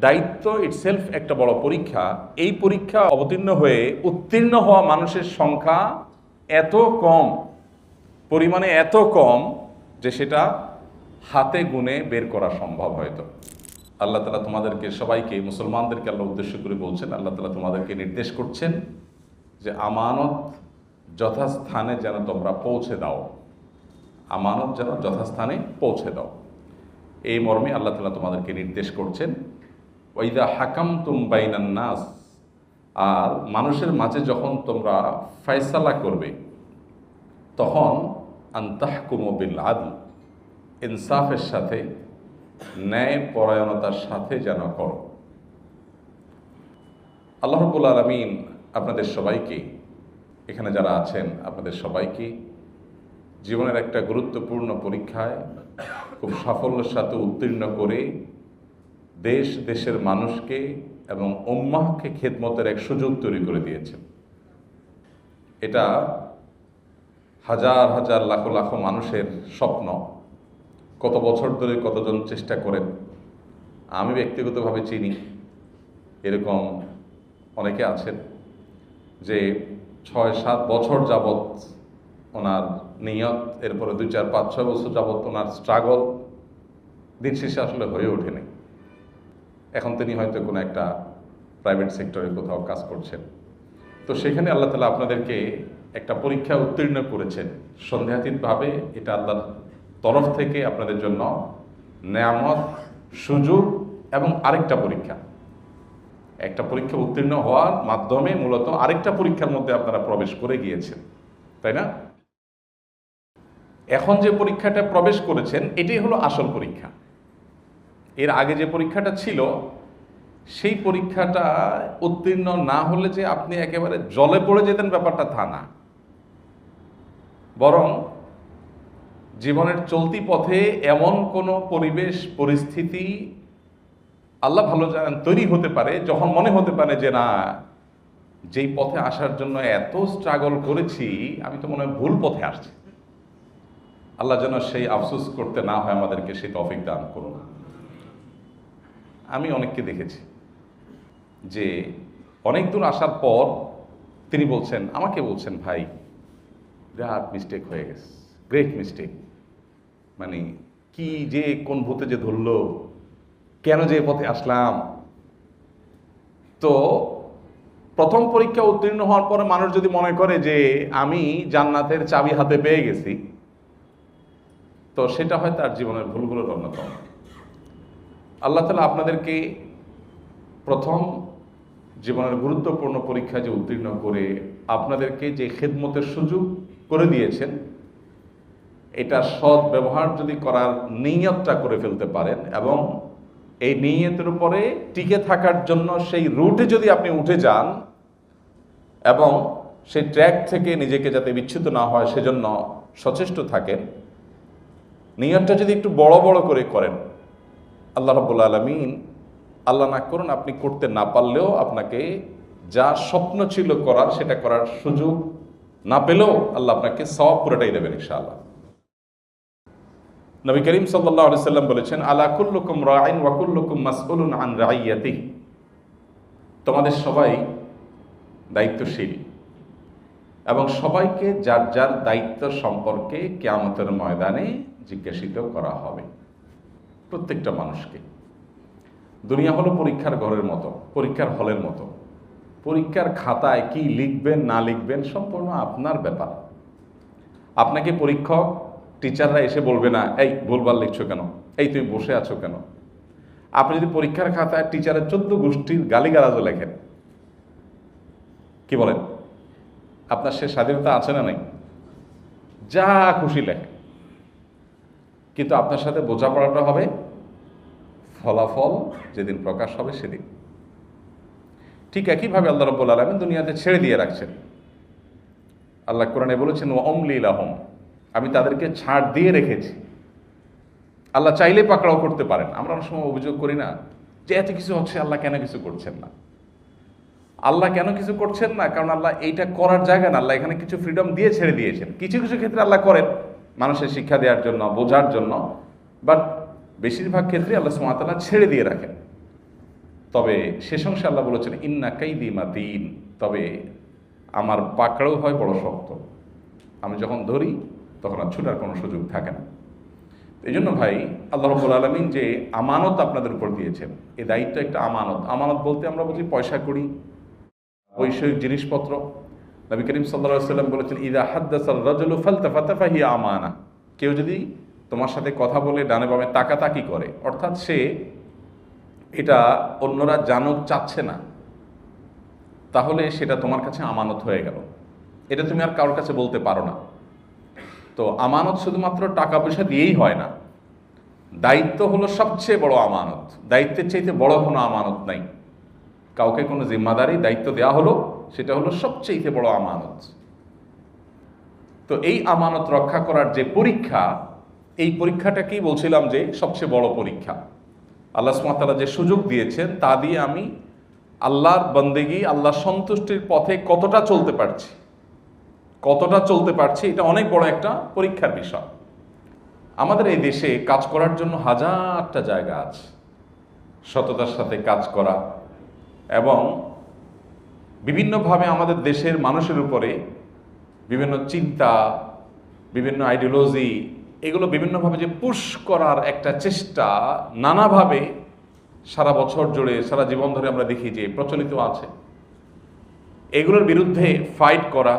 দায়িত্ব ইটসেলফ একটা বড় পরীক্ষা। এই পরীক্ষা অবতীর্ণ হয়ে উত্তীর্ণ হওয়া মানুষের সংখ্যা এত কম, পরিমাণে এত কম যে সেটা হাতে গুনে বের করা সম্ভব হয়তো। আল্লাহ তাআলা তোমাদেরকে সবাইকে, মুসলমানদেরকে আল্লাহ উদ্দেশ্য করে বলছেন, আল্লাহ তাআলা তোমাদেরকে নির্দেশ করছেন যে আমানত যথাস্থানে যেন তোমরা পৌঁছে দাও, আমানত যেন যথাস্থানে পৌঁছে দাও। এই মর্মে আল্লাহ তাআলা তোমাদেরকে নির্দেশ করছেন। ওয়াইদা হাকামতুম বাইনান নাস, আর মানুষের মাঝে যখন তোমরা ফয়সালা করবে তখন আনতাহকুমু বিল আদল, ইনসাফের সাথে, ন্যায় পরায়ণতার সাথে যেন করো। আল্লাহ রাব্বুল আলামিন আপনাদের সবাইকে, এখানে যারা আছেন আপনাদের সবাইকে জীবনের একটা গুরুত্বপূর্ণ পরীক্ষায় খুব সাফল্যের সাথে উত্তীর্ণ করে দেশ দেশের মানুষকে এবং উম্মাহকে খেদমতের এক সুযোগ তৈরি করে দিয়েছেন। এটা হাজার হাজার লাখো লাখো মানুষের স্বপ্ন। কত বছর ধরে কতজন চেষ্টা করেন, আমি ব্যক্তিগতভাবে চিনি এরকম অনেকে আছেন যে 6-7 বছর যাবৎ ওনার নিয়ত, এরপরে 2-4-5-6 বছর যাবৎ ওনার স্ট্রাগল, দিন শেষে আসলে হয়ে ওঠেনি। এখন তিনি হয়তো কোনো একটা প্রাইভেট সেক্টরে কোথাও কাজ করছেন। তো সেখানে আল্লাহ তাআলা আপনাদেরকে একটা পরীক্ষা উত্তীর্ণ করেছেন সন্দেহাতীতভাবে। এটা আল্লাহর তরফ থেকে আপনাদের জন্য নেয়ামত, সুযোগ এবং আরেকটা পরীক্ষা। একটা পরীক্ষা উত্তীর্ণ হওয়ার মাধ্যমে মূলত আরেকটা পরীক্ষার মধ্যে আপনারা প্রবেশ করে গিয়েছেন, তাই না? এখন যে পরীক্ষাটা প্রবেশ করেছেন এটাই হলো আসল পরীক্ষা। এর আগে যে পরীক্ষাটা ছিল সেই পরীক্ষাটা উত্তীর্ণ না হলে যে আপনি একেবারে জলে পড়ে যেতেন ব্যাপারটা তা না, বরং জীবনের চলতি পথে এমন কোনো পরিবেশ পরিস্থিতি আল্লাহ ভালো জানেন তৈরি হতে পারে যখন মনে হতে পারে যে না, যেই পথে আসার জন্য এত স্ট্রাগল করেছি আমি তো মনে হয় ভুল পথে আসছি। আল্লাহ যেন সেই আফসোস করতে না হয় আমাদেরকে সেই তৌফিক দান করুন। আমি অনেককে দেখেছি যে অনেক দূর আসার পর তিনি বলছেন, আমাকে বলছেন, ভাই বিরাট মিস্টেক হয়ে গেছে, গ্রেট মিস্টেক, মানে কি যে কোন ভূতে যে ধরলো, কেন যে পথে আসলাম। তো প্রথম পরীক্ষা উত্তীর্ণ হওয়ার পরে মানুষ যদি মনে করে যে আমি জান্নাতের চাবি হাতে পেয়ে গেছি, তো সেটা হয় তার জীবনের ভুলগুলোর অন্যতম। আল্লাহ তাআলা আপনাদেরকে প্রথম জীবনের গুরুত্বপূর্ণ পরীক্ষা যে উত্তীর্ণ করে আপনাদেরকে যে খেদমতের সুযোগ করে দিয়েছেন, এটা সৎ ব্যবহার যদি করার নিয়তটা করে ফেলতে পারেন এবং এই নিয়তের উপরে টিকে থাকার জন্য সেই রুটে যদি আপনি উঠে যান এবং সেই ট্র্যাক থেকে নিজেকে যাতে বিচ্যুত না হয় সেজন্য সচেষ্ট থাকেন, নিয়তটা যদি একটু বড় বড় করে করেন, আল্লাহ রাব্বুল আলামিন, আল্লাহ না করুন আপনি করতে না পারলেও আপনাকে যা স্বপ্ন ছিল করার সেটা করার সুযোগ না পেলেও আল্লাহ আপনাকে সওয়াব পুরোটাই দেবেন ইনশাআল্লাহ। নবী করিম সাল্লাল্লাহু আলাইহি সাল্লাম বলেছেন, আলা কুল্লুকুম রাঈন ওয়া কুল্লুকুম মাসউলুন আন রাইয়াতিহি, তোমাদের সবাই দায়িত্বশীল এবং সবাইকে যার যার দায়িত্ব সম্পর্কে কিয়ামতের ময়দানে জিজ্ঞাসিত করা হবে। প্রত্যেকটা মানুষকে। দুনিয়া হলো পরীক্ষার ঘরের মতো, পরীক্ষার হলের মতো। পরীক্ষার খাতায় কি লিখবেন না লিখবেন সম্পূর্ণ আপনার ব্যাপার। আপনাকে পরীক্ষক টিচাররা এসে বলবে না, এই ভুলভাল লিখছো কেন, এই তুমি বসে আছো কেন। আপনি যদি পরীক্ষার খাতায় টিচারের 14 গোষ্ঠীর গালিগালাজও লেখেন, কি বলেন, আপনার সে স্বাধীনতা আছে না নাই? যা খুশি লেখেন, কিন্তু আপনার সাথে বোঝাপড়াটা হবে ফলাফল যেদিন প্রকাশ হবে সেদিন। ঠিক একইভাবে আল্লাহ রাব্বুল আলামিন দুনিয়াতে ছেড়ে দিয়ে রাখছেন। আল্লাহ কোরআনে বলেছেন, ওয়া উমলি লাহুম, আমি তাদেরকে ছাড় দিয়ে রেখেছি। আল্লাহ চাইলে পাকড়াও করতে পারেন। আমরা অনেক সময় অভিযোগ করি না যে এত কিছু হচ্ছে, আল্লাহ কেন কিছু করছেন না। আল্লাহ কেন কিছু করছেন না? কারণ আল্লাহ এইটা করার জায়গা না, আল্লাহ এখানে কিছু ফ্রিডম দিয়ে ছেড়ে দিয়েছেন। কিছু কিছু ক্ষেত্রে আল্লাহ করেন মানুষের শিক্ষা দেওয়ার জন্য, বোঝার জন্য, বাট বেশিরভাগ ক্ষেত্রে আল্লাহ সুবহানাহু ওয়া তাআলা ছেড়ে দিয়ে রাখেন। তবে শেষ অংশে আল্লাহ বলেছেন ইন্না কাইদি মাতিন, তবে আমার পাকড়াও হয় বড় শক্ত, আমি যখন ধরি তখন আর ছুটার কোনো সুযোগ থাকে না। এই জন্য ভাই, আল্লাহ রাব্বুল আলামিন যে আমানত আপনাদের উপর দিয়েছেন, এই দায়িত্ব একটা আমানত। আমানত বলতে আমরা বুঝি পয়সা কড়ি, বৈষয়িক জিনিসপত্র। নবী করিম সাল্লাল্লাহু আলাইহি ওয়াসাল্লাম বলেছেন ইযা হাদ্দাসার রাজুলু ফালতাফাতা ফাহিয়া আমানা, কেউ যদি তোমার সাথে কথা বলে ডানে বামে তাকাতাকি করে, অর্থাৎ সে এটা অন্যরা জানুক চাচ্ছে না, তাহলে সেটা তোমার কাছে আমানত হয়ে গেল, এটা তুমি আর কারোর কাছে বলতে পারো না। তো আমানত শুধুমাত্র টাকা পয়সা দিয়েই হয় না, দায়িত্ব হলো সবচেয়ে বড় আমানত। দায়িত্বের চাইতে বড় কোনো আমানত নাই। কাউকে কোনো জিম্মাদারি দায়িত্ব দেওয়া হলো, সেটা হলো সবচেয়ে বড় আমানত। তো এই আমানত রক্ষা করার যে পরীক্ষা, এই পরীক্ষাটাকেই বলছিলাম যে সবচেয়ে বড় পরীক্ষা। আল্লাহ সুবহানাহু ওয়া তাআলা যে সুযোগ দিয়েছেন, তা দিয়ে আমি আল্লাহর বন্দেগী, আল্লাহর সন্তুষ্টির পথে কতটা চলতে পারছি, এটা অনেক বড় একটা পরীক্ষার বিষয়। আমাদের এই দেশে কাজ করার জন্য হাজারটা জায়গা আছে, সততার সাথে কাজ করা, এবং বিভিন্নভাবে আমাদের দেশের মানুষের উপরে বিভিন্ন চিন্তা, বিভিন্ন আইডিওলজি, এগুলো বিভিন্নভাবে যে পুশ করার একটা চেষ্টা নানাভাবে সারা বছর জুড়ে, সারা জীবন ধরে আমরা দেখি যে প্রচলিত আছে। এগুলোর বিরুদ্ধে ফাইট করা,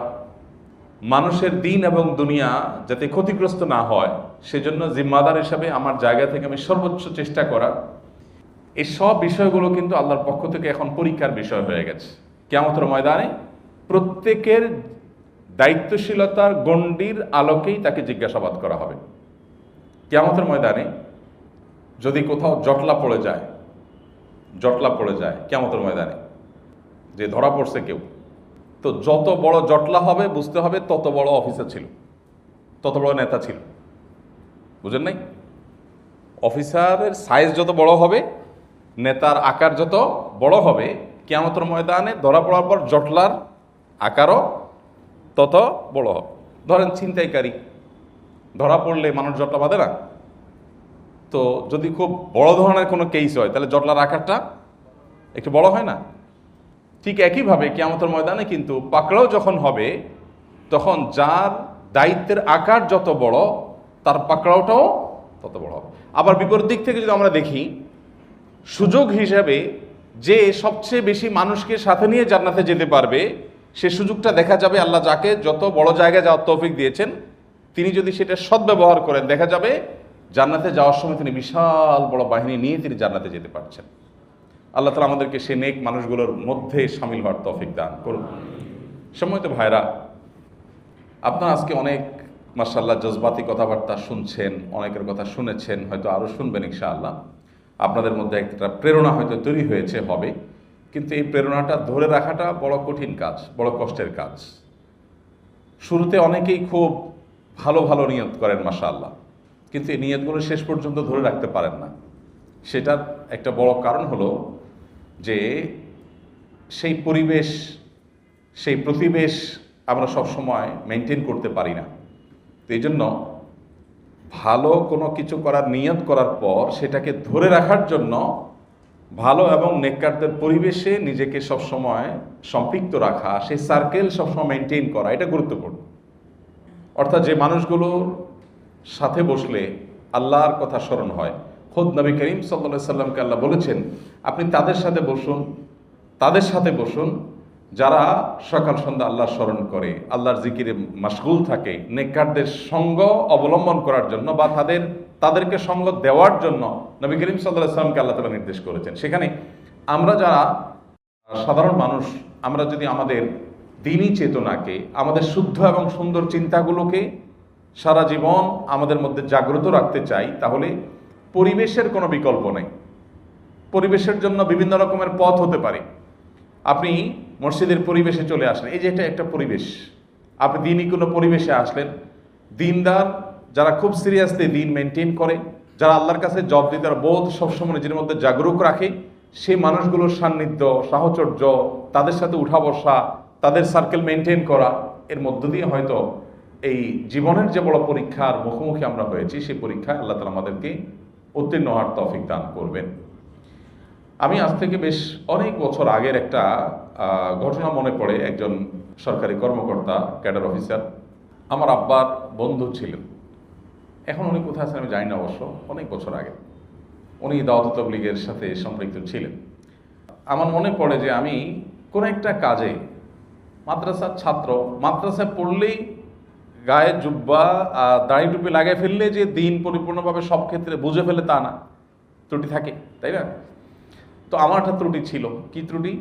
মানুষের দিন এবং দুনিয়া যাতে ক্ষতিগ্রস্ত না হয় সেজন্য জিম্মাদার হিসাবে আমার জায়গা থেকে আমি সর্বোচ্চ চেষ্টা করা, এই সব বিষয়গুলো কিন্তু আল্লাহর পক্ষ থেকে এখন পরীক্ষার বিষয় হয়ে গেছে। কিয়ামতের ময়দানে প্রত্যেকের দায়িত্বশীলতার গণ্ডির আলোকেই তাকে জিজ্ঞাসাবাদ করা হবে। কিয়ামতের ময়দানে যদি কোথাও জটলা পড়ে যায় কিয়ামতের ময়দানে, যে ধরা পড়ছে কেউ, তো যত বড় জটলা হবে বুঝতে হবে তত বড় অফিসার ছিল, তত বড় নেতা ছিল। বুঝেন নাই? অফিসারের সাইজ যত বড় হবে, নেতার আকার যত বড় হবে, কিয়ামতের ময়দানে ধরা পড়ার পর জটলার আকারও তত বড় হবে। ধরেন ছিনতাইকারী ধরা পড়লে মানুষ জটলা বাঁধে না, তো যদি খুব বড় ধরনের কোনো কেস হয় তাহলে জটলার আকারটা একটু বড় হয় না? ঠিক একইভাবে কিয়ামতের ময়দানে কিন্তু পাকড়াও যখন হবে, তখন যার দায়িত্বের আকার যত বড়, তার পাকড়াওটাও তত বড় হবে। আবার বিপরীত দিক থেকে যদি আমরা দেখি, সুযোগ হিসাবে যে সবচেয়ে বেশি মানুষকে সাথে নিয়ে জান্নাতে যেতে পারবে, সে সুযোগটা দেখা যাবে আল্লাহ যাকে যত বড় জায়গায় যাওয়ার তৌফিক দিয়েছেন, তিনি যদি সেটা সদ্ব্যবহার করেন, দেখা যাবে জান্নাতে যাওয়ার সময় তিনি বিশাল বড় বাহিনী নিয়ে তিনি জান্নাতে যেতে পারছেন। আল্লাহ তাআলা আমাদেরকে সে নেক মানুষগুলোর মধ্যে শামিল হওয়ার তৌফিক দান করুন। সম্মানিত ভাইরা, আপনারা আজকে অনেক মাশাআল্লাহ জজবাতি কথাবার্তা শুনছেন, অনেকের কথা শুনেছেন, হয়তো আরও শুনবেন ইনশাআল্লাহ। আপনাদের মধ্যে একটা প্রেরণা হয়তো তৈরি হয়েছে, হবে, কিন্তু এই প্রেরণাটা ধরে রাখাটা বড় কঠিন কাজ, বড় কষ্টের কাজ। শুরুতে অনেকেই খুব ভালো ভালো নিয়ত করেন মাশাআল্লাহ, কিন্তু এই নিয়তগুলো শেষ পর্যন্ত ধরে রাখতে পারেন না। সেটার একটা বড় কারণ হলো যে সেই পরিবেশ, সেই প্রতিবেশ আমরা সব সময় মেনটেন করতে পারি না। তো এই জন্য ভালো কোনো কিছু করার নিয়ত করার পর সেটাকে ধরে রাখার জন্য ভালো এবং নেককারদের পরিবেশে নিজেকে সবসময় সম্পৃক্ত রাখা, সেই সার্কেল সবসময় মেনটেন করা, এটা গুরুত্বপূর্ণ। অর্থাৎ যে মানুষগুলোর সাথে বসলে আল্লাহর কথা স্মরণ হয়, খোদ নবী করিম সাল্লাল্লাহু আলাইহি সাল্লামকে আল্লাহ বলেছেন আপনি তাদের সাথে বসুন যারা সকাল সন্ধ্যা আল্লাহর স্মরণ করে, আল্লাহর জিকিরে মাশগুল থাকে। নেককারদের সঙ্গ অবলম্বন করার জন্য বা তাদেরকে সঙ্গ দেওয়ার জন্য নবী করিম সাল্লাল্লাহু আলাইহি সাল্লামকে আল্লাহ তাআলা নির্দেশ করেছেন। সেখানে আমরা যারা সাধারণ মানুষ, আমরা যদি আমাদের দ্বীনি চেতনাকে, আমাদের শুদ্ধ এবং সুন্দর চিন্তাগুলোকে সারা জীবন আমাদের মধ্যে জাগ্রত রাখতে চাই, তাহলে পরিবেশের কোনো বিকল্প নেই। পরিবেশের জন্য বিভিন্ন রকমের পথ হতে পারে। আপনি মসজিদের পরিবেশে চলে আসলেন, এই যে এটা একটা পরিবেশ। আপনি দিনই কোনো পরিবেশে আসলেন, দিনদার যারা খুব সিরিয়াসলি দিন মেনটেন করে, যারা আল্লাহর কাছে জবাবদিহিতার বোধ সবসময় নিজের মধ্যে জাগরুক রাখে, সেই মানুষগুলোর সান্নিধ্য, সাহচর্য, তাদের সাথে উঠা বসা, তাদের সার্কেল মেনটেন করা, এর মধ্য দিয়ে হয়তো এই জীবনের যে বড় পরীক্ষার মুখোমুখি আমরা হয়েছি, সেই পরীক্ষায় আল্লাহ তাআলা আমাদেরকে উত্তীর্ণ হওয়ার তৌফিক দান করবেন। আমি আজ থেকে বেশ অনেক বছর আগের একটা ঘটনা মনে পড়ে। একজন সরকারি কর্মকর্তা, ক্যাডার অফিসার, আমার আব্বার বন্ধু ছিলেন। এখন উনি কোথায় আছেন আমি জানি না, অবশ্য অনেক বছর আগে উনি দাওয়াত তাবলীগের সাথে সম্পৃক্ত ছিলেন। আমার মনে পড়ে যে আমি কোনো একটা কাজে, মাদ্রাসার ছাত্র, মাদ্রাসায় পড়লেই গায়ে জুব্বা দাড়ি টুপি লাগিয়ে ফেললে যে দিন পরিপূর্ণভাবে সব ক্ষেত্রে বুঝে ফেলে তা না, ত্রুটি থাকে, তাই না? তো আমার একটা ত্রুটি ছিল। কি ত্রুটি?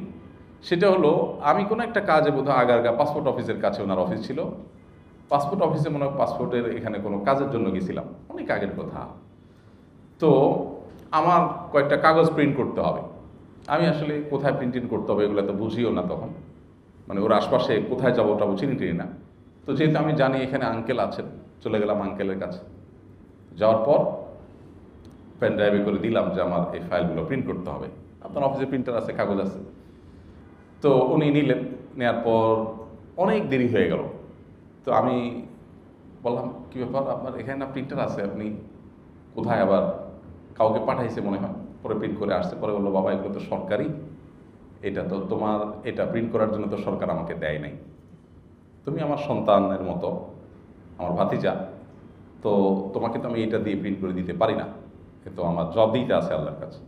সেটা হলো, আমি কোনো একটা কাজে বোধহয় আগারগা পাসপোর্ট অফিসের কাছে ওনার অফিস ছিল, পাসপোর্ট অফিসে মনে হয় পাসপোর্টের এখানে কোনো কাজের জন্য গেছিলাম, অনেক আগের কথা। তো আমার কয়েকটা কাগজ প্রিন্ট করতে হবে। আমি আসলে কোথায় প্রিন্টিং করতে হবে এগুলো তো বুঝিও না তখন, মানে ওর আশপাশে কোথায় যাবো ওটা চিনি টিনি না। তো যেহেতু আমি জানি এখানে আঙ্কেল আছেন, চলে গেলাম আঙ্কেলের কাছে। যাওয়ার পর পেন ড্রাইভে করে দিলাম যে আমার এই ফাইলগুলো প্রিন্ট করতে হবে, আপনার অফিসে প্রিন্টার আছে, কাগজ আছে। তো উনি নিলেন, নেওয়ার পর অনেক দেরি হয়ে গেল। তো আমি বললাম, কী ব্যাপার, আপনার এখানে না প্রিন্টার আছে, আপনি কোথায়, আবার কাউকে পাঠাইছে মনে হয়, পরে প্রিন্ট করে আসছে। পরে বললো, বাবা এগুলো তো সরকারি, এটা তো তোমার, এটা প্রিন্ট করার জন্য তো সরকার আমাকে দেয় নাই, তুমি আমার সন্তানের মতো, আমার ভাতিজা, তো তোমাকে তো আমি এটা দিয়ে প্রিন্ট করে দিতে পারি না, তো আমার জব দিতে আছে আল্লাহর কাছে।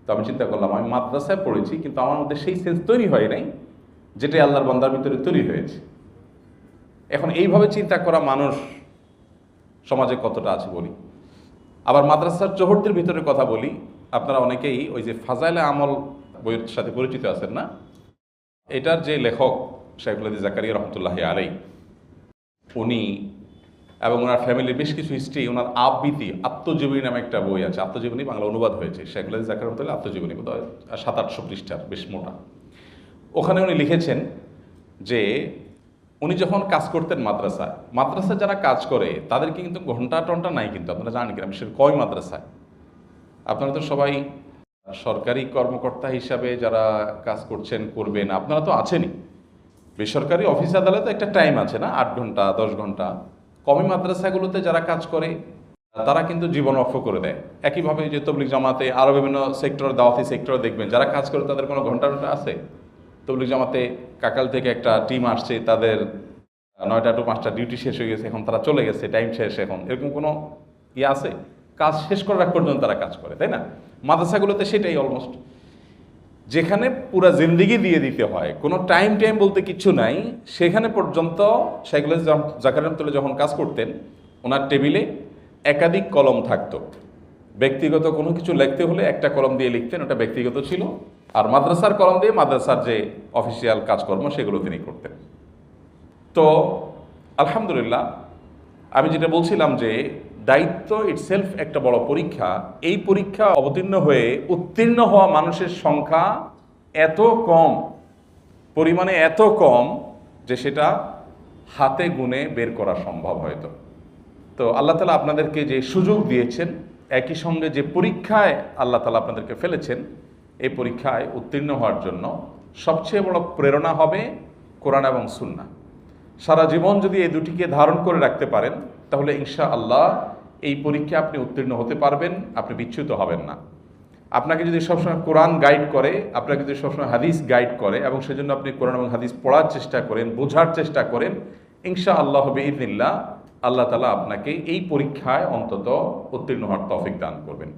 তো আমি চিন্তা করলাম, আমি মাদ্রাসায় পড়েছি কিন্তু আমার মধ্যে সেই সেন্স তৈরি হয় নাই যেটা আল্লাহর বান্দার ভিতরে তৈরি হয়েছে। এখন এইভাবে চিন্তা করা মানুষ সমাজে কতটা আছে বলি। আবার মাদ্রাসার চৌহদ্দির ভিতরে কথা বলি, আপনারা অনেকেই ওই যে ফাজাইলে আমল বইয়ের সাথে পরিচিত আছেন না? এটার যে লেখক শাইখুল হাদিস জাকারিয়া রহমতুল্লাহি আলাইহি, উনি এবং ওনার ফ্যামিলির বেশ কিছু হিস্ট্রি, ওনার আবৃত্তি আত্মজীবনী নামে একটা বই আছে, আত্মজীবনী বাংলা অনুবাদ হয়েছে, শাইখুল হাদিস জাকারিয়া রহমতুল্লাহ আত্মজীবনী, বোধহয় 700-800 পৃষ্ঠার, বেশ মোটা। ওখানে উনি লিখেছেন যে উনি যখন কাজ করতেন মাদ্রাসায় যারা কাজ করে তাদেরকে কিন্তু ঘন্টা টন্টা নাই, কিন্তু আপনারা জানেন কিনা, বিশেষ কয় মাদ্রাসায় আপনারা তো সবাই সরকারি কর্মকর্তা হিসাবে যারা কাজ করছেন, করবেন, আপনারা তো আছেনই। বেসরকারি অফিস আদালতে একটা টাইম আছে না, 8 ঘন্টা 10 ঘন্টা। কমি মাদ্রাসাগুলোতে যারা কাজ করে তারা কিন্তু জীবন অক্ষ করে দেয়। একইভাবে যে তবলিগ জামাতে, আরও বিভিন্ন সেক্টর, দাওয়াতি সেক্টরে দেখবেন যারা কাজ করে তাদের কোনো ঘন্টা টন্টা আছে? তবলিগ জামাতে কাকাল থেকে একটা টিম আসছে, তাদের 9টা to 5টা ডিউটি শেষ হয়ে গেছে, এখন তারা চলে গেছে, টাইম শেষ, এখন এরকম কোনো ইয়ে আছে? কাজ শেষ করার পর্যন্ত তারা কাজ করে, তাই না? মাদ্রাসাগুলোতে সেটাই অলমোস্ট, যেখানে পুরা জিন্দিগি দিয়ে দিতে হয়, কোনো টাইম বলতে কিছু নাই, সেখানে পর্যন্ত শাইখুল হাদিস জাকারিয়া রহমতুল্লাহ যখন কাজ করতেন, ওনার টেবিলে একাধিক কলম থাকতো। ব্যক্তিগত কোনো কিছু লিখতে হলে একটা কলম দিয়ে লিখতেন, ওটা ব্যক্তিগত ছিল, আর মাদ্রাসার কলম দিয়ে মাদ্রাসার যে অফিসিয়াল কাজকর্ম সেগুলো তিনি করতেন। তো আলহামদুলিল্লাহ, আমি যেটা বলছিলাম যে দায়িত্ব ইটসেলফ একটা বড় পরীক্ষা। এই পরীক্ষা অবতীর্ণ হয়ে উত্তীর্ণ হওয়া মানুষের সংখ্যা এত কম, পরিমাণে এত কম যে সেটা হাতে গুনে বের করা সম্ভব হয়তো। তো আল্লাহ তাআলা আপনাদেরকে যে সুযোগ দিয়েছেন, একই সঙ্গে যে পরীক্ষায় আল্লাহ তাআলা আপনাদেরকে ফেলেছেন, এই পরীক্ষায় উত্তীর্ণ হওয়ার জন্য সবচেয়ে বড় প্রেরণা হবে কোরআন এবং সুন্নাহ। সারা জীবন যদি এই দুটিকে ধারণ করে রাখতে পারেন, তাহলে ইনশাআল্লাহ এই পরীক্ষা আপনি উত্তীর্ণ হতে পারবেন, আপনি বিচ্যুত হবেন না। আপনাকে যদি সবসময় কোরআন গাইড করে, আপনাকে যদি সবসময় হাদিস গাইড করে, এবং সেজন্য আপনি কোরআন এবং হাদিস পড়ার চেষ্টা করেন, বোঝার চেষ্টা করেন, ইনশাআল্লাহ বিইذনিল্লাহ আল্লাহ তাআলা আপনাকে এই পরীক্ষায় অন্তত উত্তীর্ণ হওয়ার তৌফিক দান করবেন।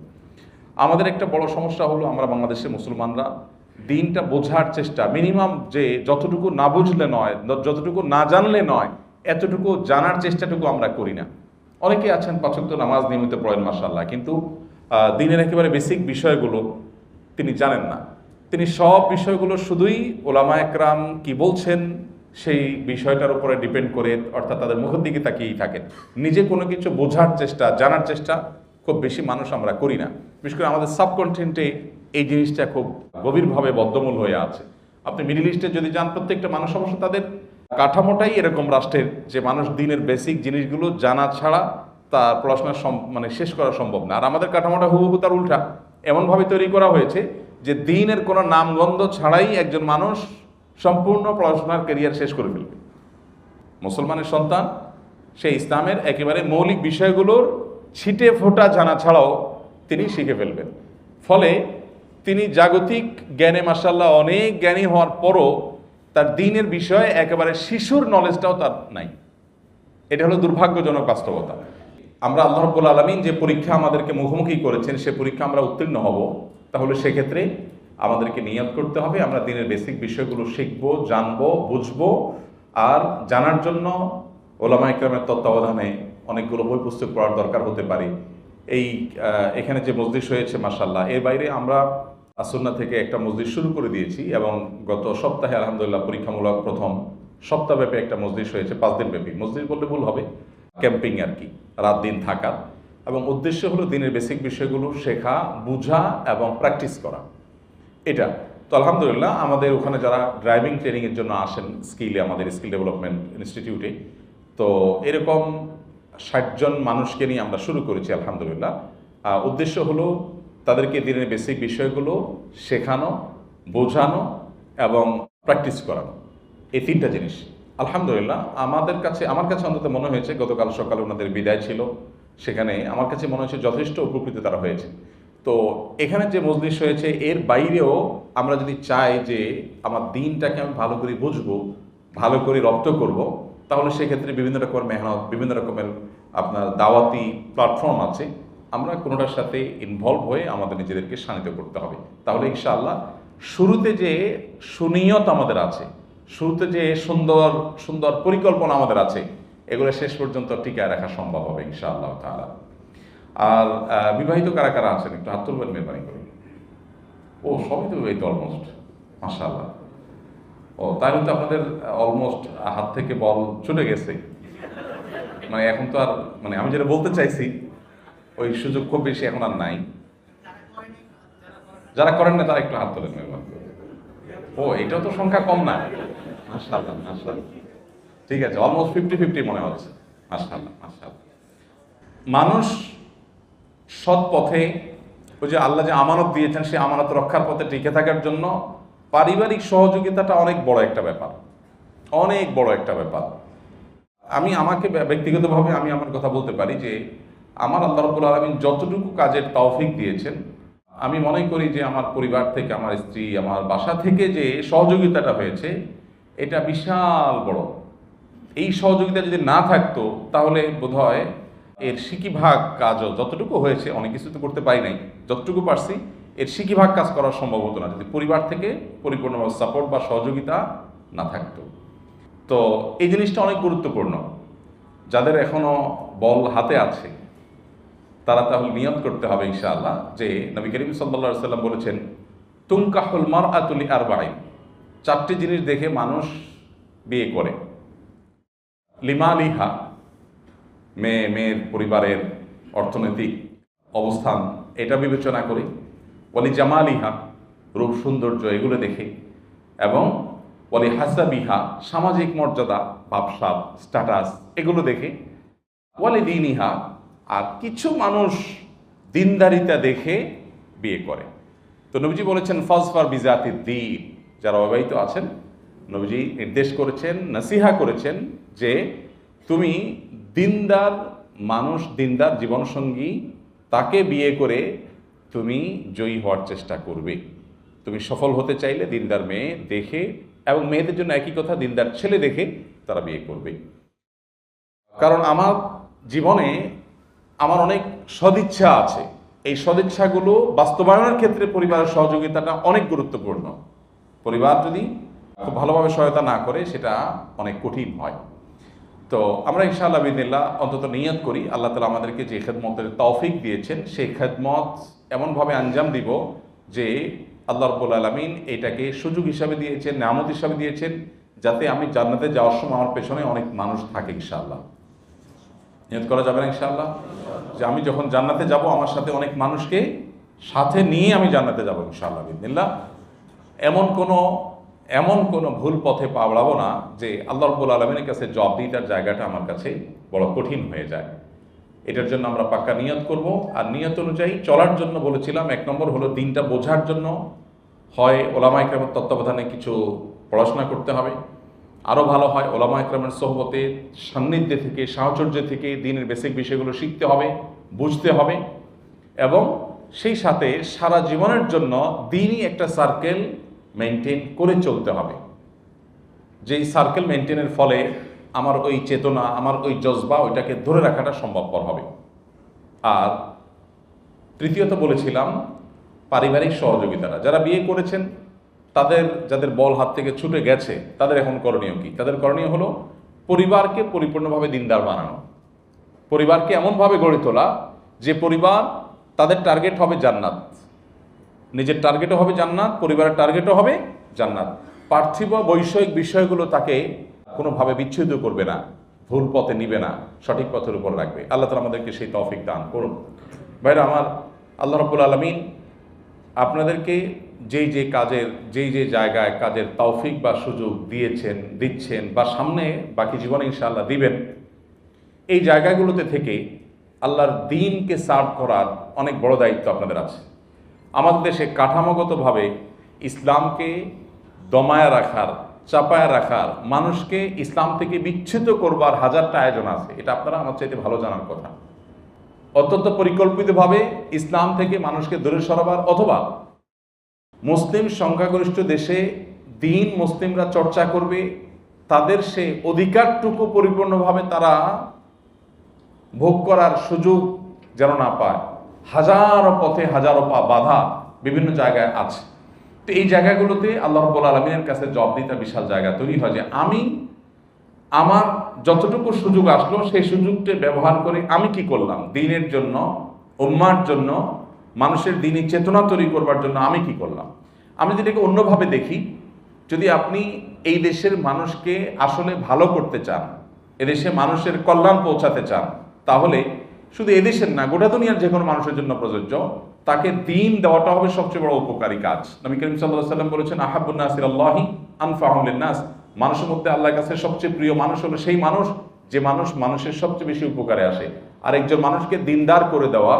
আমাদের একটা বড় সমস্যা হলো, আমরা বাংলাদেশের মুসলমানরা দিনটা বোঝার চেষ্টা, মিনিমাম যে যতটুকু না বুঝলে নয়, যতটুকু না জানলে নয়, এতটুকু জানার চেষ্টাটুকু আমরা করি না। অনেকে আছেন 5 ওয়াক্ত নামাজ নিয়মিত পড়েন মাশাআল্লাহ, কিন্তু দিনের একেবারে বেসিক বিষয়গুলো তিনি জানেন না। তিনি সব বিষয়গুলো শুধুই ওলামা একরাম কি বলছেন সেই বিষয়টার উপরে ডিপেন্ড করে, অর্থাৎ তাদের মুখের দিকে তাকিয়েই থাকেন। নিজে কোনো কিছু বোঝার চেষ্টা, জানার চেষ্টা খুব বেশি মানুষ আমরা করি না। বিশেষ করে আমাদের সাবকন্টিনেন্টে এই জিনিসটা খুব গভীরভাবে বদ্ধমূল হয়ে আছে। আপনি মিডল ইস্টে যদি যান, প্রত্যেকটা মানুষ অবশ্য তাদের কাঠামোটাই এরকম রাষ্ট্রের, যে মানুষ দিনের বেসিক জিনিসগুলো জানা ছাড়া তার পড়াশোনা মানে শেষ করা সম্ভব না। আর আমাদের কাঠামোটা হুবহু তার উল্টা, এমনভাবে তৈরি করা হয়েছে যে দিনের কোনো নামগন্ধ ছাড়াই একজন মানুষ সম্পূর্ণ পড়াশোনার ক্যারিয়ার শেষ করে ফেলবে। মুসলমানের সন্তান, সে ইসলামের একেবারে মৌলিক বিষয়গুলোর ছিটে ফোটা জানা ছাড়াও তিনি শিখে ফেলবেন। ফলে তিনি জাগতিক জ্ঞানে মাশাআল্লাহ অনেক জ্ঞানী হওয়ার পরও তার দ্বীনের বিষয়ে একেবারে শিশুর নলেজটাও তার নাই। এটা হলো দুর্ভাগ্যজনক বাস্তবতা। আমরা আল্লাহ রাব্বুল আলামিন যে পরীক্ষা আমাদেরকে মুখোমুখি করেছেন, সে পরীক্ষা আমরা উত্তীর্ণ হব, তাহলে সেক্ষেত্রে আমাদেরকে নিয়ত করতে হবে আমরা দ্বীনের বেসিক বিষয়গুলো শিখবো, জানবো, বুঝবো। আর জানার জন্য ওলামা ইকরামের তত্ত্বাবধানে অনেকগুলো বই পুস্তক পড়ার দরকার হতে পারে। এখানে যে মজলিস হয়েছে মাশাআল্লাহ, এর বাইরে আমরা আসুন্নাহ থেকে একটা মজলিস শুরু করে দিয়েছি এবং গত সপ্তাহে আলহামদুলিল্লাহ পরীক্ষামূলক প্রথম সপ্তাহব্যাপী একটা মজলিস হয়েছে, 5 দিন ব্যাপী। মজলিস বলতে ভুল হবে, ক্যাম্পিং আর কি, রাত দিন থাকা। এবং উদ্দেশ্য হলো দিনের বেসিক বিষয়গুলো শেখা, বুঝা এবং প্র্যাকটিস করা। এটা তো আলহামদুলিল্লাহ আমাদের ওখানে যারা ড্রাইভিং ট্রেনিংয়ের জন্য আসেন স্কিলে, আমাদের স্কিল ডেভেলপমেন্ট ইনস্টিটিউটে, তো এরকম 60 জন মানুষকে নিয়ে আমরা শুরু করেছি আলহামদুলিল্লাহ। উদ্দেশ্য হলো তাদেরকে দিনের বেসিক বিষয়গুলো শেখানো, বোঝানো এবং প্র্যাকটিস করানো, এই 3টা জিনিস। আলহামদুলিল্লাহ আমার কাছে অন্তত মনে হয়েছে, গতকাল সকালে ওনাদের বিদায় ছিল, সেখানে আমার কাছে মনে হয়েছে যথেষ্ট উপকৃত তারা হয়েছে। তো এখানে যে মজলিস হয়েছে এর বাইরেও আমরা যদি চাই যে আমার দিনটাকে আমি ভালো করে বুঝবো, ভালো করে রপ্ত করব, তাহলে সেক্ষেত্রে বিভিন্ন রকমের মেহনত, বিভিন্ন রকমের আপনার দাওয়াতি প্ল্যাটফর্ম আছে, আমরা কোনোটার সাথে ইনভলভ হয়ে আমাদের নিজেদেরকে শানিত করতে হবে। তাহলে ইনশাআল্লাহ শুরুতে যে সুনিয়ত আমাদের আছে, শুরুতে যে সুন্দর সুন্দর পরিকল্পনা আমাদের আছে, এগুলো শেষ পর্যন্ত টিকায় রাখা সম্ভব হবে ইনশাআল্লাহ তাআলা। আর বিবাহিত কারা কারা আছেন একটু হাত তুলবেন মেহরবানি করে। ও সবই তো বিবাহিত অলমোস্ট, মাশাআল্লাহ। ও তাহলে তো আপনাদের অলমোস্ট হাত থেকে বল ছুটে গেছে, মানে এখন তো আর, মানে আমি যেটা বলতে চাইছি ওই সুযোগ খুব বেশি এখন আর নাই। যারা করেন না তারা একটু হাত তোলেন মেহরবানি করে। ও এটাও তো সংখ্যা কম না, মাশাআল্লাহ মাশাআল্লাহ। ঠিক আছে, অলমোস্ট 50-50 মনে হচ্ছে, মাশাআল্লাহ মাশাআল্লাহ। মানুষ সৎ পথে, ওই যে আল্লাহ যে আমানত দিয়েছেন, সেই আমানত রক্ষার পথে টিকে থাকার জন্য পারিবারিক সহযোগিতাটা অনেক বড় একটা ব্যাপার, অনেক বড় একটা ব্যাপার। আমাকে ব্যক্তিগতভাবে আমি আমার কথা বলতে পারি যে আমার আল্লাহ রাব্বুল আলামিন যতটুকু কাজের তৌফিক দিয়েছেন, আমি মনে করি যে আমার পরিবার থেকে, আমার স্ত্রী, আমার বাসা থেকে যে সহযোগিতাটা হয়েছে, এটা বিশাল বড়। এই সহযোগিতা যদি না থাকতো তাহলে বোধহয় এর সিকিভাগ কাজও যতটুকু হয়েছে, অনেক কিছু তো করতে পারি নাই, যতটুকু পারছি এর সিকিভাগ কাজ করা সম্ভব হতো না যদি পরিবার থেকে পরিপূর্ণভাবে সাপোর্ট বা সহযোগিতা না থাকতো। তো এই জিনিসটা অনেক গুরুত্বপূর্ণ। যাদের এখনো বল হাতে আছে তারা তাহলে নিয়ত করতে হবে ইনশাআল্লাহ যে নবী করিম সাল্লাল্লাহু আলাইহি সাল্লাম বলেছেন, তুনকাহুল মারআতু লিআরবাঈন, 4টি জিনিস দেখে মানুষ বিয়ে করে। লিমালিহা, মেয়ের পরিবারের অর্থনৈতিক অবস্থান এটা বিবেচনা করে, ওয়ালি জামালিহা, রূপ সৌন্দর্য এগুলো দেখে, এবং ওয়ালি হাসাবিহা, সামাজিক মর্যাদা, ভাবসাব, স্ট্যাটাস এগুলো দেখে, ওয়ালি দীনিহা, আর কিছু মানুষ দিনদারিতা দেখে বিয়ে করে। তো নবীজি বলেছেন ফাজফার বিজাতি দ্বীন, যারা অবিবাহিত আছেন নবীজি নির্দেশ করেছেন, নসিহা করেছেন যে তুমি দিনদার মানুষ, দিনদার জীবনসঙ্গী তাকে বিয়ে করে তুমি জয়ী হওয়ার চেষ্টা করবে। তুমি সফল হতে চাইলে দিনদার মেয়ে দেখে, এবং মেয়েদের জন্য একই কথা, দিনদার ছেলে দেখে তারা বিয়ে করবে। কারণ আমার জীবনে আমার অনেক সদিচ্ছা আছে, এই সদিচ্ছাগুলো বাস্তবায়নের ক্ষেত্রে পরিবারের সহযোগিতাটা অনেক গুরুত্বপূর্ণ। পরিবার যদি খুব ভালোভাবে সহায়তা না করে সেটা অনেক কঠিন হয়। তো আমরা ইনশাআল্লাহ বিদিনিল্লাহ অন্তত নিয়ত করি আল্লাহ তাআলা আমাদেরকে যে খেদমতের তৌফিক দিয়েছেন সেই খেদমত এমনভাবে আঞ্জাম দিব যে আল্লাহ রাব্বুল আলামিন এটাকে সুযোগ হিসাবে দিয়েছেন, নিয়ামত হিসাবে দিয়েছেন, যাতে আমি জান্নাতে যাওয়ার সময় আমার পেছনে অনেক মানুষ থাকে ইনশাআল্লাহ। নিয়ত করা যাবে না ইনশাআল্লাহ যে আমি যখন জান্নাতে যাব আমার সাথে অনেক মানুষকে সাথে নিয়ে আমি জান্নাতে যাব ইনশাআল্লাহ বিদিনিল্লাহ। এমন কোনো ভুল পথে পা বাড়াবো না যে আল্লাহ রাব্বুল আলামিনের কাছে জবাবদিহিতার জায়গাটা আমার কাছে বড় কঠিন হয়ে যায়। এটার জন্য আমরা পাক্কা নিয়ত করব। আর নিয়ত অনুযায়ী চলার জন্য বলেছিলাম, 1 নম্বর হলো দিনটা বোঝার জন্য হয় ওলামা ইকরামের তত্ত্বাবধানে কিছু পড়াশোনা করতে হবে, আরও ভালো হয় ওলামা ইকরামের সোহবতে, সান্নিধ্যে থেকে, সাহচর্য থেকে দিনের বেসিক বিষয়গুলো শিখতে হবে, বুঝতে হবে। এবং সেই সাথে সারা জীবনের জন্য দিনই একটা সার্কেল মেনটেন করে চলতে হবে, যেই সার্কেল মেনটেনের ফলে আমার ওই চেতনা, আমার ওই জজবা, ওইটাকে ধরে রাখাটা সম্ভবপর হবে। আর তৃতীয়ত বলেছিলাম পারিবারিক সহযোগিতাটা, যারা বিয়ে করেছেন যাদের বল হাত থেকে ছুটে গেছে, তাদের এখন করণীয় কি? তাদের করণীয় হলো পরিবারকে পরিপূর্ণভাবে দিনদার বানানো, পরিবারকে এমনভাবে গড়ে তোলা যে পরিবার, তাদের টার্গেট হবে জান্নাত, নিজের টার্গেটও হবে জান্নাত, পরিবারের টার্গেটও হবে জান্নাত। পার্থিব বৈষয়িক বিষয়গুলো তাকে কোনোভাবে বিচ্ছেদ করবে না, ভুল পথে নিবে না, সঠিক পথের উপর রাখবে। আল্লাহ তাআলা আমাদেরকে সেই তৌফিক দান করুন। ভাইরা আমার, আল্লাহ রাব্বুল আলামিন আপনাদেরকে যেই যে জায়গায় কাজের তৌফিক বা সুযোগ দিচ্ছেন বা সামনে বাকি জীবনে ইনশাআল্লাহ দিবেন, এই জায়গাগুলোতে থেকে আল্লাহর দ্বীনকে সার্ভ করার অনেক বড় দায়িত্ব আপনাদের আছে। আমাদের দেশে কাঠামোগতভাবে ইসলামকে দমায়া রাখার, চাপায়া রাখার, মানুষকে ইসলাম থেকে বিচ্ছিন্ন করবার হাজারটা আয়োজন আছে, এটা আপনারা আমার চাইতে ভালো জানার কথা। অত্যন্ত পরিকল্পিতভাবে ইসলাম থেকে মানুষকে দূরে সরাবার, অথবা মুসলিম সংখ্যাগরিষ্ঠ দেশে দ্বীন মুসলিমরা চর্চা করবে, তাদের সে অধিকারটুকু পরিপূর্ণভাবে তারা ভোগ করার সুযোগ যেন না পায়। হাজারো পথে হাজারো বাধা বিভিন্ন জায়গায় আছে। তো এই জায়গাগুলোতে আল্লাহ রাব্বুল আলামিনের কাছে জবাবদিহিতা বিশাল জায়গা তৈরি হয় যে আমি আমার যতটুকু সুযোগ আসলো সেই সুযোগটা ব্যবহার করে আমি কি করলাম দ্বীনের জন্য, উম্মার জন্য, মানুষের দ্বীনি চেতনা তৈরি করবার জন্য আমি কি করলাম। আমি যেটাকে অন্যভাবে দেখি, যদি আপনি এই দেশের মানুষকে আসলে ভালো করতে চান, এদেশে মানুষের কল্যাণ পৌঁছাতে চান, তাহলে শুধু এদেশের না, গোটা দুনিয়ার যে কোনো মানুষের জন্য প্রযোজ্য, তাকে দ্বীন দেওয়াটা হবে সবচেয়ে বড় উপকারী কাজ। নবী করিম সাল্লাল্লাহু আলাইহি ওয়াসাল্লাম বলেছেন, আহাব্বুন নাসি ইলাল্লাহি আনফাহুম লিন-নাস, মানুষের মধ্যে আল্লাহর কাছে সবচেয়ে প্রিয় মানুষ হলো সেই মানুষ যে মানুষ মানুষের সবচেয়ে বেশি উপকারে আসে। আর একজন মানুষকে দিনদার করে দেওয়া,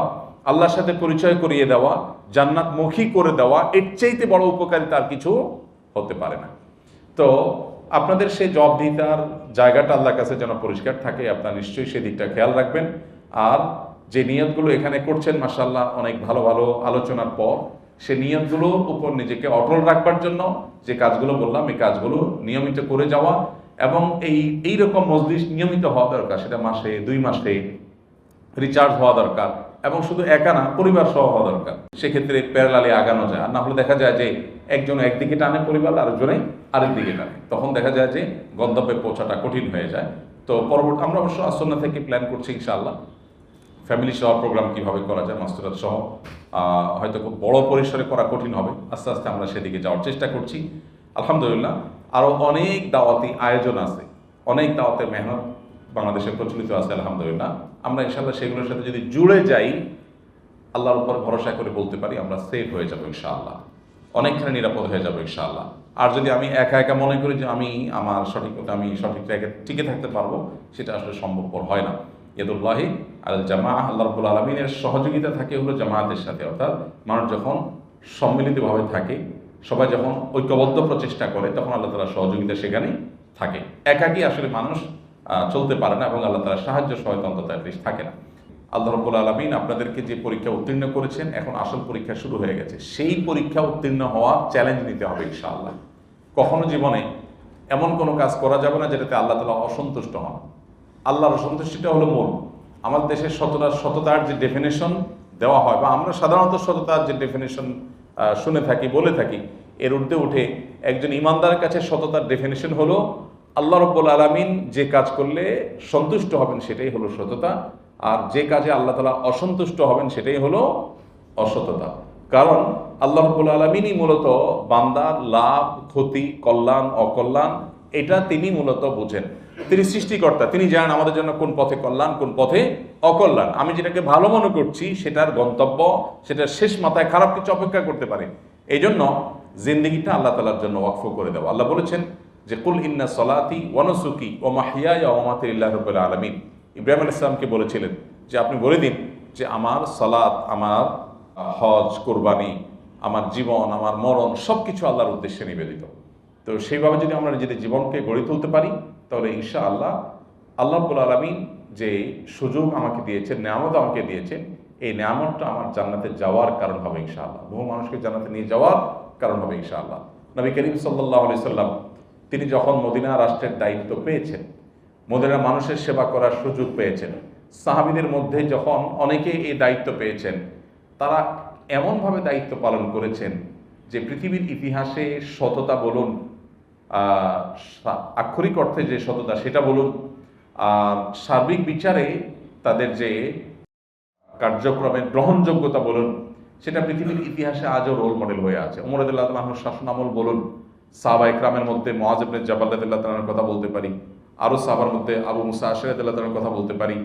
আল্লাহর সাথে পরিচয় করিয়ে দেওয়া, জান্নাতমুখী করে দেওয়া, এর চাইতে বড় উপকারিতা আর কিছু হতে পারে না। তো আপনাদের সেই জবাবদিহিতার জায়গাটা আল্লাহর কাছে যেন পরিষ্কার থাকে, আপনারা নিশ্চয়ই সেদিকটা খেয়াল রাখবেন। আর যে নিয়তগুলো এখানে করছেন, মাশাআল্লাহ, অনেক ভালো ভালো আলোচনার পর সে নিয়তগুলোর উপর নিজেকে অটল রাখবার জন্য যে কাজগুলো বললাম, এই কাজগুলো নিয়মিত করে যাওয়া, এবং এইরকম মজলিস নিয়মিত হওয়া দরকার। সেটা মাসে 2 মাসে রিচার্জ হওয়া দরকার, এবং শুধু একা না, পরিবার সহ হওয়া দরকার। সেক্ষেত্রে প্যারালালি আগানো যায়। আর না হলে দেখা যায় যে একজন একদিকে টানে পরিবার, আরেকজনে আরেক দিকে টানে, তখন দেখা যায় যে গন্তব্যে পৌঁছাটা কঠিন হয়ে যায়। তো পরবর্তী আমরা অবশ্য আসন্না থেকে প্ল্যান করছি ইনশাআল্লাহ ফ্যামিলি সহ প্রোগ্রাম কিভাবে করা যায়, মাস্টারাত সহ। হয়তো খুব বড় পরিসরে করা কঠিন হবে, আস্তে আস্তে আমরা সেদিকে যাওয়ার চেষ্টা করছি। আলহামদুলিল্লাহ, আরও অনেক দাওয়াতি আয়োজন আছে, অনেক দাওয়াতের মেহনত বাংলাদেশে প্রচলিত আছে। আলহামদুলিল্লাহ, আমরা ইনশাআল্লাহ সেগুলোর সাথে যদি জুড়ে যাই, আল্লাহর উপর ভরসা করে বলতে পারি আমরা সেফ হয়ে যাবো ইনশাআল্লাহ, অনেকখানি নিরাপদ হয়ে যাবো ইনশাআল্লাহ। আর যদি আমি একা একা মনে করি যে আমি আমার সঠিক জায়গায় টিকে থাকতে পারবো, সেটা আসলে সম্ভবপর হয় না। ইয়াদুল্লাহি আল জামাআহ, আল্লাহ রাব্বুল আলামিনের সহযোগিতা থাকে হলো জামায়াতের সাথে, অর্থাৎ মানুষ যখন সম্মিলিতভাবে থাকে, সবাই যখন ঐক্যবদ্ধ প্রচেষ্টা করে, তখন আল্লাহ তাআলার সহযোগিতা সেখানেই থাকে। একাকী আসলে মানুষ চলতে পারে না, এবং আল্লাহ তাআলার সাহায্য সহায়তা থাকে না। আল্লাহ রাব্বুল আলামিন আপনাদেরকে যে পরীক্ষা উত্তীর্ণ করেছেন, এখন আসল পরীক্ষা শুরু হয়ে গেছে। সেই পরীক্ষা উত্তীর্ণ হওয়ার চ্যালেঞ্জ নিতে হবে ইনশাআল্লাহ। কখনো জীবনে এমন কোনো কাজ করা যাবে না যেটাতে আল্লাহ তাআলা অসন্তুষ্ট হন। আল্লাহর অসন্তুষ্টিটা হলো মূল। আমাদের দেশের সততার যে ডেফিনেশন দেওয়া হয়, বা আমরা সাধারণত সততার যে ডেফিনেশন শুনে থাকি, বলে থাকি, এর ঊর্ধ্বে উঠে একজন ইমানদারের কাছে সততার ডেফিনেশন হলো আল্লাহ রাব্বুল আলামিন যে কাজ করলে সন্তুষ্ট হবেন সেটাই হলো সততা, আর যে কাজে আল্লাহ তাআলা অসন্তুষ্ট হবেন সেটাই হলো অসততা। কারণ আল্লাহ রাব্বুল আলামিনই মূলত বান্দার লাভ, ক্ষতি, কল্যাণ, অকল্যাণ, এটা তিনি মূলত বুঝেন। তিনি সৃষ্টিকর্তা, তিনি জানেন আমাদের জন্য কোন পথে কল্যাণ, কোন পথে অকল্যাণ। আমি যেটাকে ভালো মনে করছি সেটার গন্তব্য, সেটার শেষ মাথায় খারাপ কিছু অপেক্ষা করতে পারে। এই জন্য জিন্দেগিটা আল্লাহ তাআলার জন্য ওয়াকফ করে দেওয়া। আল্লাহ বলেছেন যে কুল ইন্না সলাতি ওয়া নুসুকি ওয়া মাহইয়ায়া ওয়া মামাতি লিল্লাহি রাব্বিল আলামিন। ইব্রাহিম আলাইহিস সালামকে বলেছিলেন যে আপনি বলে দিন যে আমার সালাত, আমার হজ, কুরবানি, আমার জীবন, আমার মরণ সবকিছু আল্লাহর উদ্দেশ্যে নিবেদিত। তো সেইভাবে যদি আমরা নিজেদের জীবনকে গড়ে তুলতে পারি, তাহলে ইনশাআল্লাহ আল্লাহ রাব্বুল আলামিন যে সুযোগ আমাকে দিয়েছেন, নেয়ামত আমাকে দিয়েছেন, এই নিয়ামতটা আমার জান্নাতে যাওয়ার কারণ হবে ইনশাআল্লাহ, বহু মানুষকে জান্নাতে নিয়ে যাওয়ার কারণ হবে ইনশাআল্লাহ। নবী করিম সাল্লাল্লাহু আলাইহি সাল্লাম তিনি যখন মদিনা রাষ্ট্রের দায়িত্ব পেয়েছেন, মদিনার মানুষের সেবা করার সুযোগ পেয়েছেন, সাহাবীদের মধ্যে যখন অনেকে এই দায়িত্ব পেয়েছেন, তারা এমনভাবে দায়িত্ব পালন করেছেন যে পৃথিবীর ইতিহাসে সততা বলুন, আক্ষরিক অর্থে যে সততা সেটা বলুন, সার্বিক বিচারে তাদের যে কার্যক্রমের গ্রহণযোগ্যতা বলুন, সেটা পৃথিবীর ইতিহাসে আজও রোল মডেল হয়ে আছে। ওমর রাদিয়াল্লাহু আনহুর শাসন আমল বলুন, সাহাবা ইকরামের মধ্যে মুআয ইবনে জাবাল রাদিয়াল্লাহু তাআলার কথা বলতে পারি, আরও সাহাবার মধ্যে আবু মুসা আশআরী রাদিয়াল্লাহু তাআলার কথা বলতে পারি।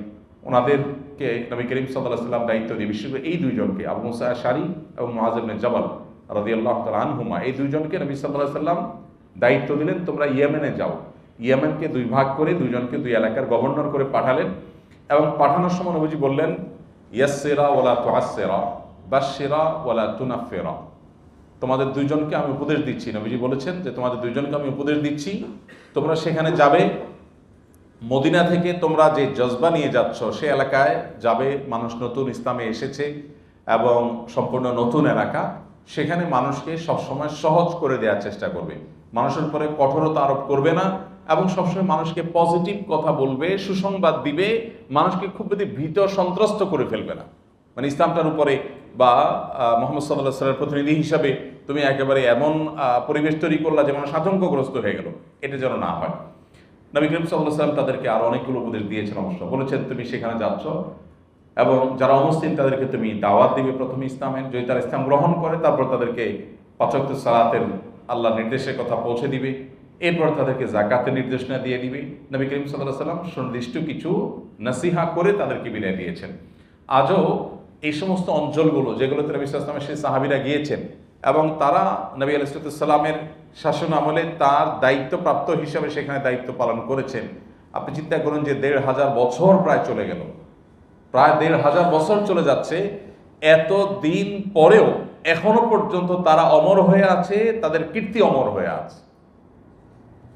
ওনাদেরকে নবী করিম সাল্লাল্লাহু আলাইহি ওয়াসাল্লাম দায়িত্ব দিয়ে, বিশেষ করে এই দুইজনকে, আবু মুসা আশআরী এবং মুআয ইবনে জাবাল রাদিয়াল্লাহু তাআলা আনহুমা, এই দুইজনকে নবী সাল্লাল্লাহু আলাইহি ওয়াসাল্লাম দায়িত্ব দিলেন, তোমরা ইয়েমেনে যাও। ইয়েমেনকে দুই ভাগ করে দুইজনকে দুই এলাকার গভর্নর করে পাঠালেন, এবং পাঠানোর সময় নবীজি বললেন, ইয়াসসিরা ওয়ালা তুআসসিরা, বাশশিরা ওয়ালা তুনাফফিরা। তোমাদের দুইজনকে আমি উপদেশ দিচ্ছি, নবীজি বলেছেন যে তোমাদের দুইজনকে আমি উপদেশ দিচ্ছি, তোমরা সেখানে যাবে, মদিনা থেকে তোমরা যে জজবা নিয়ে যাচ্ছ সে এলাকায় যাবে, মানুষ নতুন ইসলামে এসেছে এবং সম্পূর্ণ নতুন এলাকা, সেখানে মানুষকে সবসময় সহজ করে দেওয়ার চেষ্টা করবে, মানুষের উপরে কঠোরতা আরোপ করবে না, এবং সবসময় মানুষকে পজিটিভ কথা বলবে, সুসংবাদ দিবে, মানুষকে খুব বেশি ভীত সন্ত্রস্ত করে ফেলবে না। মানে ইসলামটার উপরে বা মুহাম্মদ সাল্লাল্লাহু আলাইহি ওয়াসাল্লামের প্রতিনিধি হিসাবে তুমি একেবারে এমন পরিবেশ তৈরি করলা যে মানুষ আতঙ্কগ্রস্ত হয়ে গেল, এটা যেন না হয়। নবী করিম সাল্লাল্লাহু আলাইহি ওয়াসাল্লাম তাদেরকে আরো অনেকগুলো উপদেশ দিয়েছেন, অবশ্য বলেছেন তুমি সেখানে যাচ্ছ এবং যারা অমুসলিম তাদেরকে তুমি দাওয়াত দিবে প্রথমে ইসলামের, যদি তারা ইসলাম গ্রহণ করে তারপর তাদেরকে ৫ ওয়াক্ত সালাতের আল্লাহর নির্দেশের কথা পৌঁছে দিবে, এরপর তাদেরকে যাকাতের নির্দেশনা দিয়ে দিবে। নবী করিম সাল্লাল্লাহু আলাইহি ওয়াসাল্লাম সুনির্দিষ্ট কিছু নসিহা করে তাদেরকে বিদায় দিয়েছেন। আজও এই সমস্ত অঞ্চলগুলো যেগুলোতে নবী সাল্লাল্লাহু আলাইহি ওয়াসাল্লামের সেই সাহাবীরা গিয়েছেন এবং তারা নবী আলাইহিস সালামের শাসন আমলে তার দায়িত্বপ্রাপ্ত হিসাবে সেখানে দায়িত্ব পালন করেছেন। আপনি চিন্তা করুন যে ১৫০০ বছর প্রায় চলে গেল, প্রায় ১৫০০ বছর চলে যাচ্ছে, এত দিন পরেও এখনো পর্যন্ত তারা অমর হয়ে আছে, তাদের কীর্তি অমর হয়ে আছে,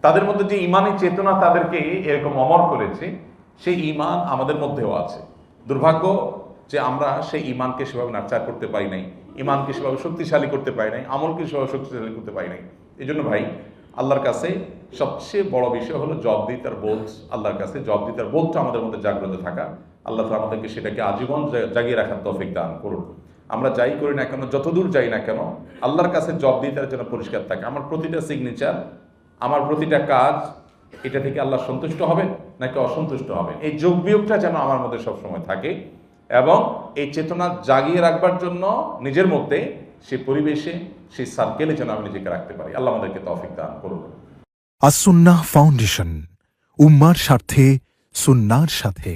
তাদের মধ্যে যে ইমানি চেতনা তাদেরকে এরকম অমর করেছে, সেই ইমান আমাদের মধ্যেও আছে। দুর্ভাগ্য যে আমরা সেই ইমানকে সেভাবে নার্চার করতে পারি নাই, ইমানকে সেভাবে শক্তিশালী করতে পারি নাই, আমলকে সেভাবে শক্তিশালী করতে পারি নাই। এই জন্য ভাই, আল্লাহর কাছে সবচেয়ে বড় বিষয় হলো জবাবদিহিতার বোধ। আল্লাহর কাছে জবাবদিহিতার বোধটা আমাদের মধ্যে জাগ্রত থাকা। আল্লাহ তাআলা আমাদেরকে সেটাকে আজীবন জাগিয়ে রাখার তৌফিক দান করুন। আমরা যাই করি না কেন, যতদূর যাই না কেন, আল্লাহর কাছে জবাবদিহিতার জন্য পরিষ্কার থাকে। আমার প্রতিটা সিগনেচার, আমার প্রতিটা কাজ, এটা থেকে আল্লাহ সন্তুষ্ট হবে নাকি অসন্তুষ্ট হবে, এই যোগ বিয়োগটা যেন আমার মধ্যে সবসময় থাকে, এবং এই চেতনা জাগিয়ে রাখবার জন্য নিজের মধ্যে সেই পরিবেশে, সেই সার্কেলে যেন আমি নিজেকে রাখতে পারি। আল্লাহ আমাদেরকে তৌফিক দান করুন। আস-সুন্নাহ ফাউন্ডেশন, উম্মার স্বার্থে সুন্নাহর সাথে।